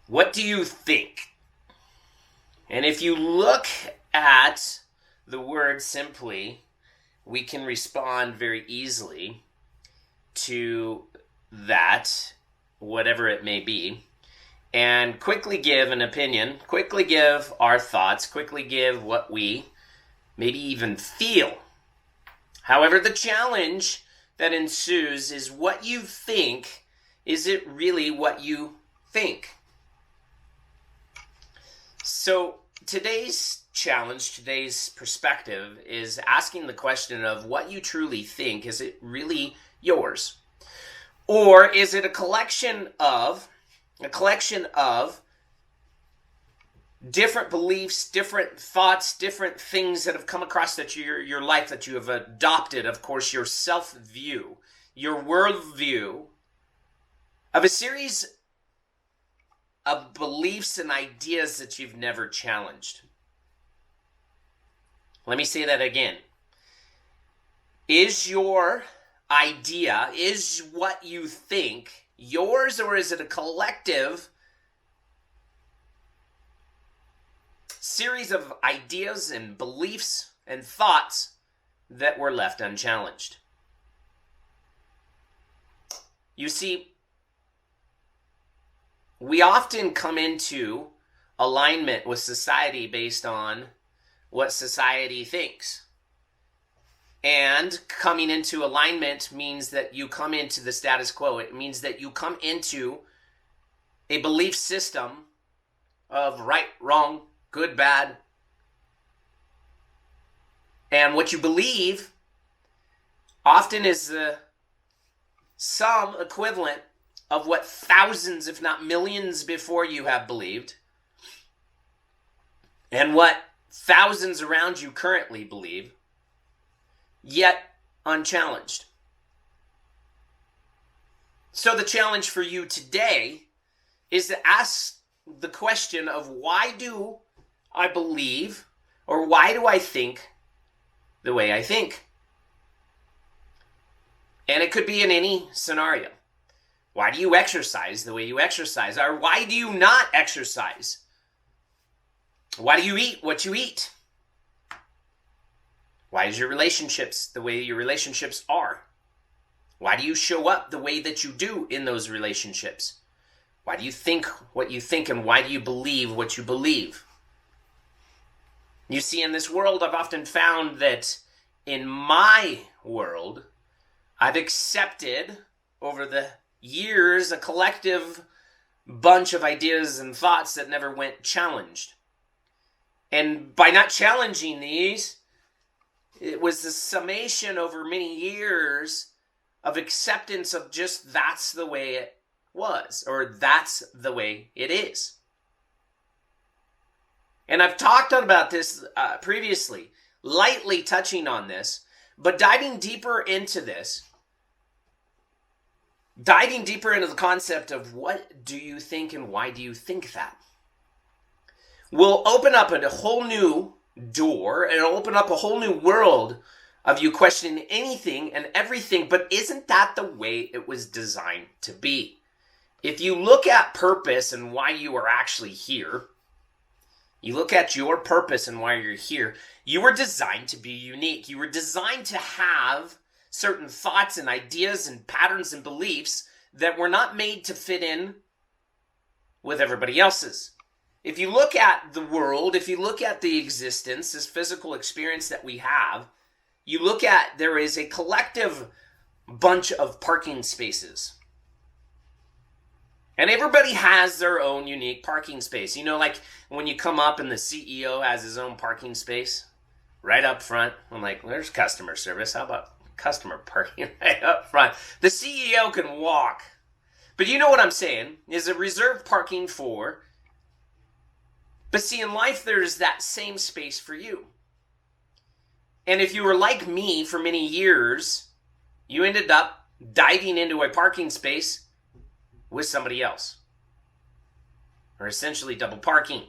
What do you think? And if you look at the word simply, we can respond very easily to that, whatever it may be, and quickly give an opinion, quickly give our thoughts, quickly give what we maybe even feel. However, the challenge that ensues is what you think. Is it really what you think? So today's challenge, today's perspective is asking the question of what you truly think. Is it really yours? Or is it a collection of different beliefs, different thoughts, different things that have come across that your life that you have adopted, of course, your self-view, your worldview of a series of beliefs and ideas that you've never challenged. Let me say that again. Is your idea, is what you think yours, or is it a collective series of ideas and beliefs and thoughts that were left unchallenged? You see, we often come into alignment with society based on what society thinks. And coming into alignment means that you come into the status quo. It means that you come into a belief system of right, wrong, good, bad. And what you believe often is the sum equivalent of what thousands, if not millions before you have believed, and what thousands around you currently believe, yet unchallenged. So the challenge for you today is to ask the question of, why do I believe, or why do I think the way I think? And it could be in any scenario. Why do you exercise the way you exercise? Or why do you not exercise? Why do you eat what you eat? Why is your relationships the way your relationships are? Why do you show up the way that you do in those relationships? Why do you think what you think, and why do you believe what you believe? You see, in this world, I've often found that in my world, I've accepted over the years a collective bunch of ideas and thoughts that never went challenged. And by not challenging these, it was the summation over many years of acceptance of just that's the way it was, or that's the way it is. And I've talked about this previously, lightly touching on this, but diving deeper into this, diving deeper into the concept of what do you think and why do you think that, will open up a whole new door and open up a whole new world of you questioning anything and everything. But isn't that the way it was designed to be? If you look at purpose and why you are actually here, you look at your purpose and why you're here, you were designed to be unique. You were designed to have certain thoughts and ideas and patterns and beliefs that were not made to fit in with everybody else's. If you look at the world, if you look at the existence, this physical experience that we have, you look at, there is a collective bunch of parking spaces. And everybody has their own unique parking space. You know, like when you come up and the CEO has his own parking space right up front. I'm like, there's customer service. How about customer parking right up front? The CEO can walk. But you know what I'm saying, is a reserved parking for. But see, in life, there's that same space for you. And if you were like me for many years, you ended up diving into a parking space with somebody else. Or essentially double parking.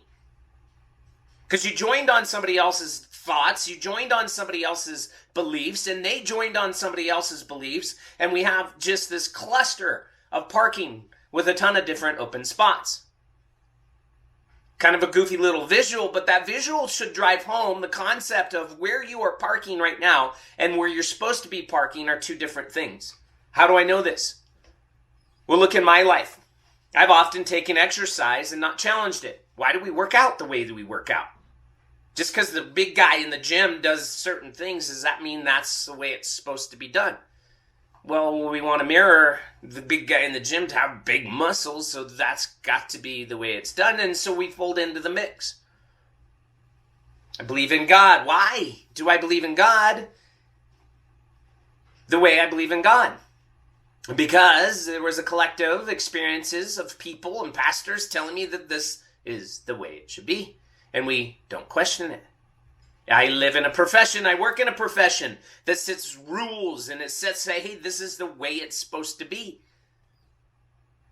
Because you joined on somebody else's thoughts, you joined on somebody else's beliefs, and they joined on somebody else's beliefs, and we have just this cluster of parking with a ton of different open spots. Kind of a goofy little visual, but that visual should drive home the concept of where you are parking right now and where you're supposed to be parking are two different things. How do I know this? Well, look in my life. I've often taken exercise and not challenged it. Why do we work out the way that we work out? Just because the big guy in the gym does certain things, does that mean that's the way it's supposed to be done? Well, we want to mirror the big guy in the gym to have big muscles, so that's got to be the way it's done, and so we fold into the mix. I believe in God. Why do I believe in God the way I believe in God? Because there was a collective experiences of people and pastors telling me that this is the way it should be, and we don't question it. I live in a profession, I work in a profession that sets rules and it sets, hey, this is the way it's supposed to be.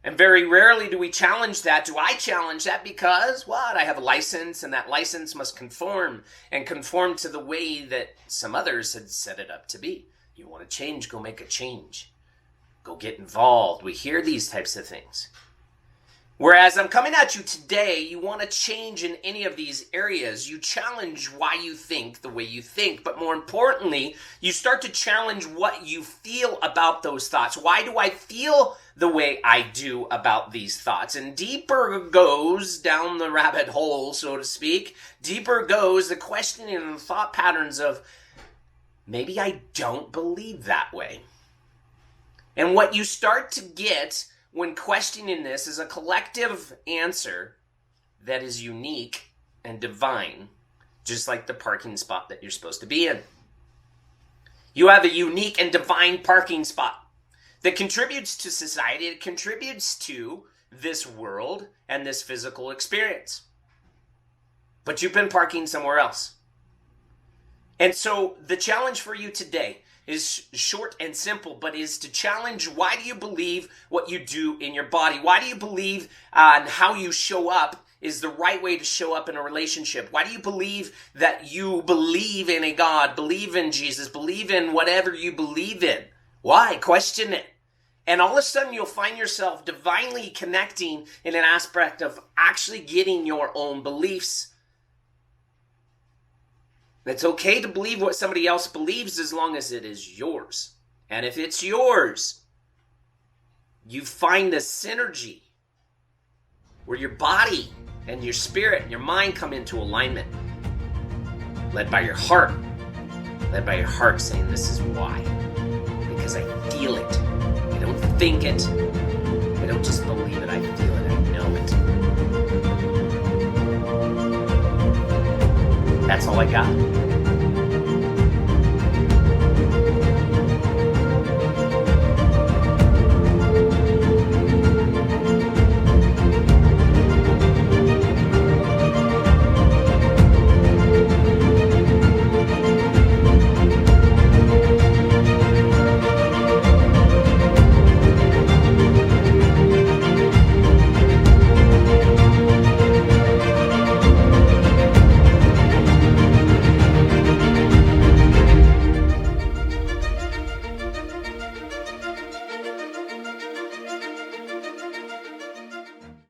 And very rarely do we challenge that. Do I challenge that? Because, what? I have a license and that license must conform to the way that some others had set it up to be. You want to change, go make a change. Go get involved. We hear these types of things. Whereas I'm coming at you today, you want to change in any of these areas. You challenge why you think the way you think. But more importantly, you start to challenge what you feel about those thoughts. Why do I feel the way I do about these thoughts? And deeper goes down the rabbit hole, so to speak. Deeper goes the questioning and the thought patterns of, maybe I don't believe that way. And what you start to get when questioning this is a collective answer that is unique and divine, just like the parking spot that you're supposed to be in. You have a unique and divine parking spot that contributes to society, it contributes to this world and this physical experience. But you've been parking somewhere else. And so the challenge for you today is short and simple, but is to challenge, why do you believe what you do in your body? Why do you believe and how you show up is the right way to show up in a relationship? Why do you believe that you believe in a God, believe in Jesus, believe in whatever you believe in? Why? Question it. And all of a sudden you'll find yourself divinely connecting in an aspect of actually getting your own beliefs. It's okay to believe what somebody else believes as long as it is yours. And if it's yours, you find the synergy where your body and your spirit and your mind come into alignment. Led by your heart. Led by your heart saying, this is why. Because I feel it. I don't think it. I don't just believe it. I feel it. I know it. That's all I got.